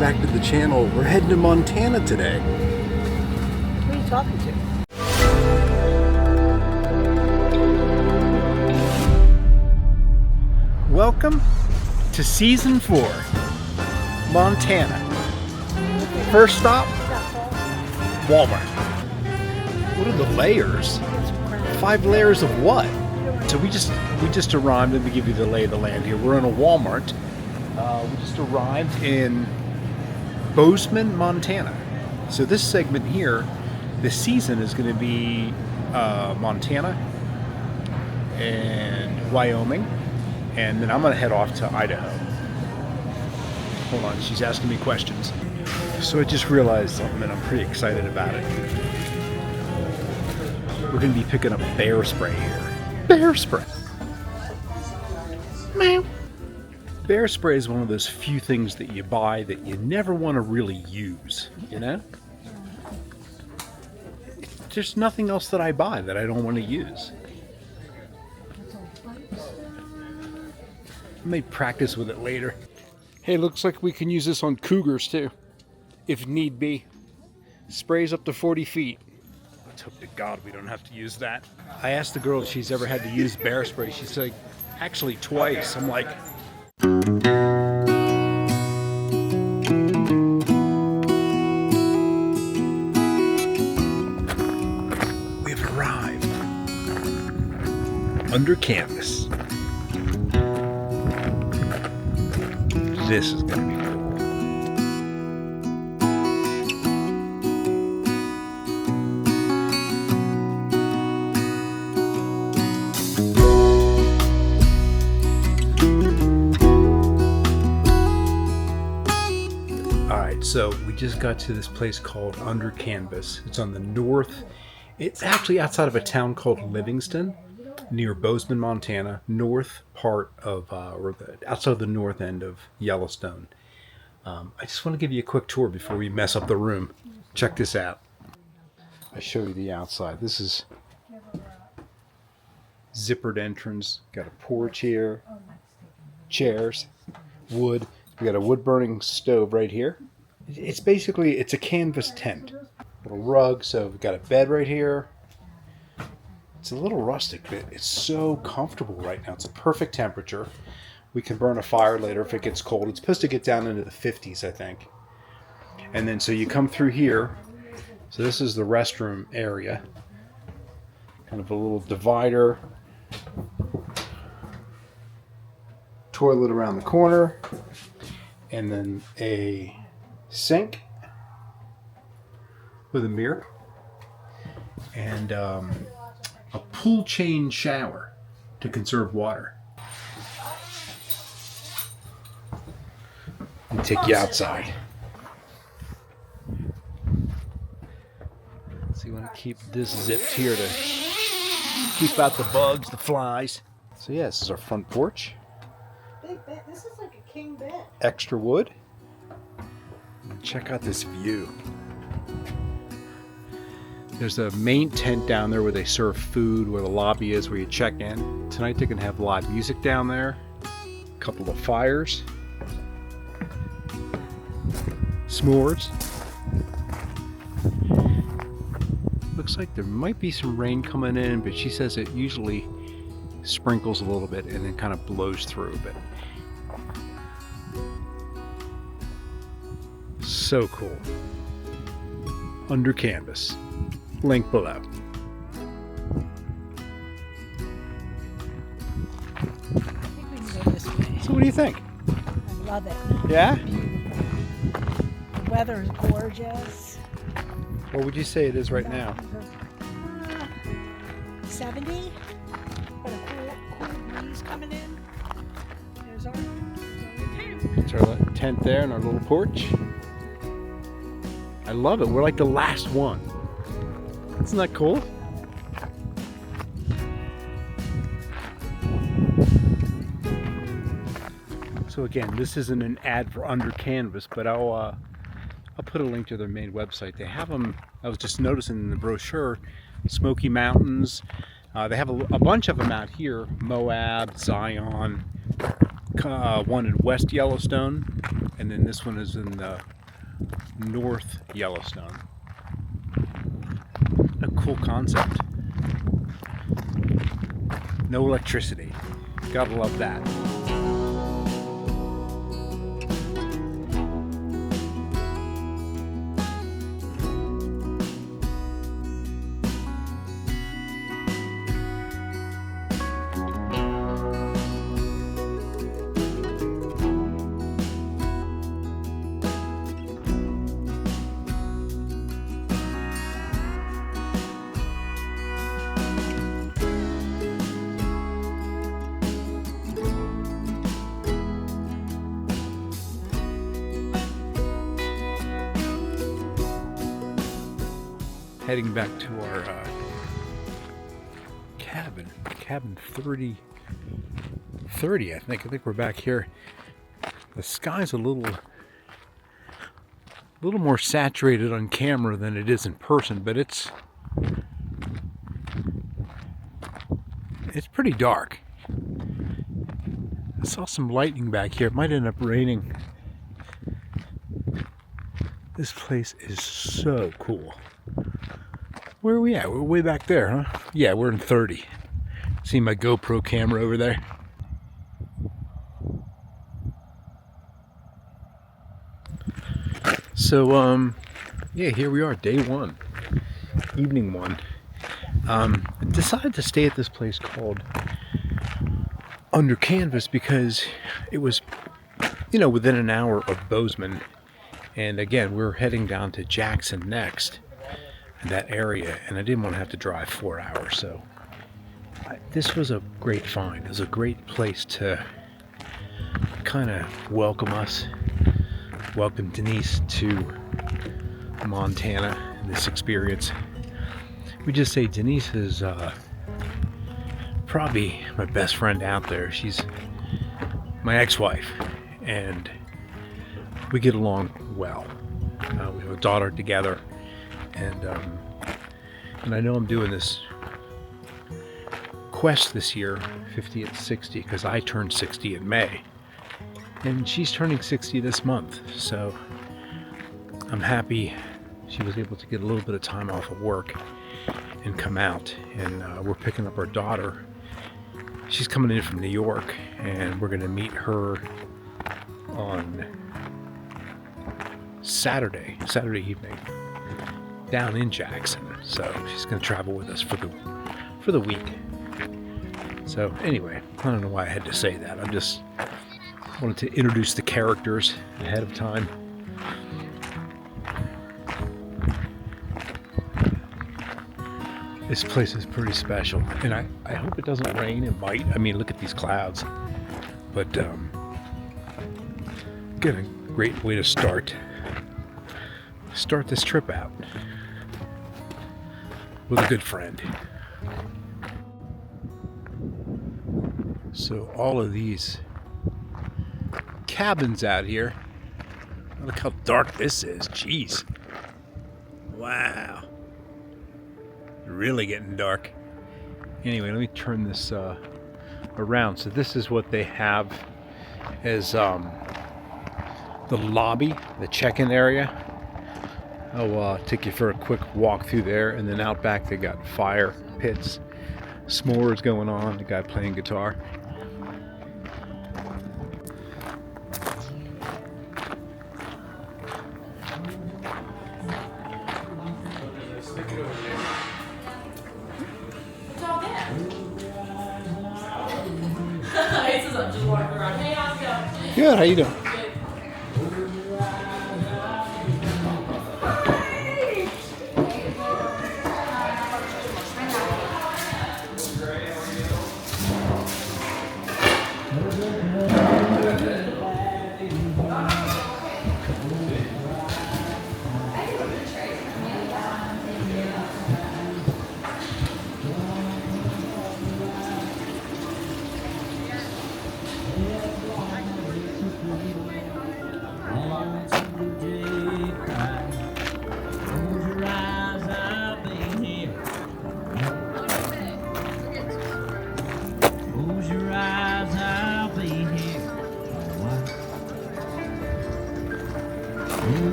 back to the channel. We're heading to Montana today. Who are you talking to? Welcome to Season 4, Montana. First stop, Walmart. What are the layers? 5 layers of what? So we just arrived. Let me give you the lay of the land here. We're in a Walmart. We just arrived in Bozeman, Montana. So this segment here, the season is going to be Montana and Wyoming, and then I'm going to head off to Idaho. Hold on, she's asking me questions. So I just realized something and I'm pretty excited about it. We're going to be picking up bear spray here. Bear spray. Meow. Bear spray is one of those few things that you buy that you never want to really use, you know? There's nothing else that I buy that I don't want to use. I may practice with it later. Hey, looks like we can use this on cougars too, if need be. Sprays up to 40 feet. Let's hope to God we don't have to use that. I asked the girl if she's ever had to use bear spray. She said, actually twice. I'm like, we've arrived under canvas. This is going to be cool. So we just got to this place called Under Canvas. It's on the north. It's actually outside of a town called Livingston, near Bozeman, Montana, north part of, outside of the north end of Yellowstone. I just want to give you a quick tour before we mess up the room. Check this out. I show you the outside. This is zippered entrance. Got a porch here, chairs, wood. We got a wood burning stove right here. It's basically, it's a canvas tent. Little rug, so we've got a bed right here. It's a little rustic, but it's so comfortable right now. It's a perfect temperature. We can burn a fire later if it gets cold. It's supposed to get down into the 50s, I think. And then so you come through here. So this is the restroom area. Kind of a little divider. Toilet around the corner. And then a sink with a mirror and a pool chain shower to conserve water. Let me take you outside. So you want to keep this zipped here to keep out the bugs, the flies. So yeah, this is our front porch. Big bed. This is like a king bed. Extra wood. Check out this view. There's a main tent down there where they serve food, where the lobby is, where you check in. Tonight they're gonna have live music down there. A couple of fires. S'mores. Looks like there might be some rain coming in, but she says it usually sprinkles a little bit and then kind of blows through a bit. So cool. Under Canvas. Link below. I think we can go this way. So what do you think? I love it. Yeah? The weather is gorgeous. What would you say it is right now? 70. But a cool breeze coming in. There's our tent. It's our tent there and our little porch. I love it. We're like the last one. Isn't that cool? So again, this isn't an ad for Under Canvas, but I'll put a link to their main website. They have them, I was just noticing in the brochure, Smoky Mountains. They have a bunch of them out here. Moab, Zion, one in West Yellowstone, and then this one is in North Yellowstone. A cool concept. No electricity. Gotta love that. Heading back to our cabin 30, I think we're back here. The sky's a little more saturated on camera than it is in person, but it's pretty dark. I saw some lightning back here. It might end up raining. This place is so cool. Where are we at? We're way back there, huh? Yeah, we're in 30. See my GoPro camera over there? So, yeah, here we are, day one, evening one. I decided to stay at this place called Under Canvas because it was, within an hour of Bozeman. And again, we're heading down to Jackson next. That area, and I didn't want to have to drive 4 hours, so this was a great find. It was a great place to kind of welcome Denise to Montana and this experience. We just say Denise is probably my best friend out there. She's my ex-wife, and we get along well. We have a daughter together. And I know I'm doing this quest this year, 50 at 60, because I turned 60 in May. And she's turning 60 this month. So I'm happy she was able to get a little bit of time off of work and come out. And we're picking up our daughter. She's coming in from New York, and we're going to meet her on Saturday evening, down in Jackson. So she's going to travel with us for the week. So anyway, I don't know why I had to say that. I just wanted to introduce the characters ahead of time. This place is pretty special, and I hope it doesn't rain. It might. I mean, look at these clouds. But get a great way to start this trip out with a good friend. So all of these cabins out here, look how dark this is. Jeez. Wow. Really getting dark. Anyway, let me turn this around. So this is what they have as the lobby, the check-in area. I'll take you for a quick walk through there, and then out back they got fire pits, s'mores going on, the guy playing guitar. Good, how you doing?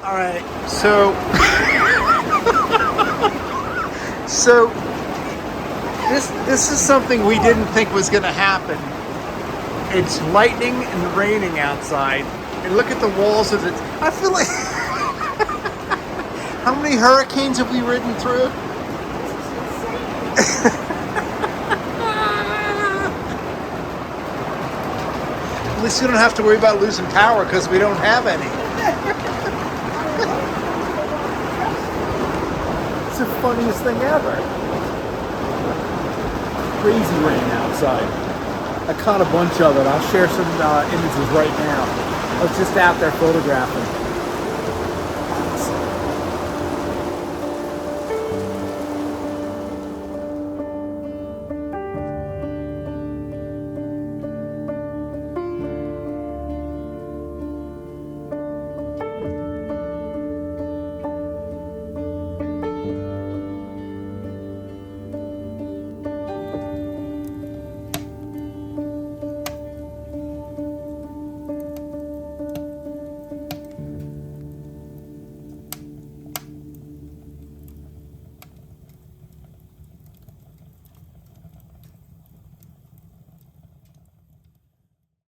All right, so so this is something we didn't think was going to happen. It's lightning and raining outside, and look at the walls of it. I feel like how many hurricanes have we ridden through? At least we don't have to worry about losing power because we don't have any. It's the funniest thing ever. Crazy rain outside. I caught a bunch of it. I'll share some images right now. I was just out there photographing.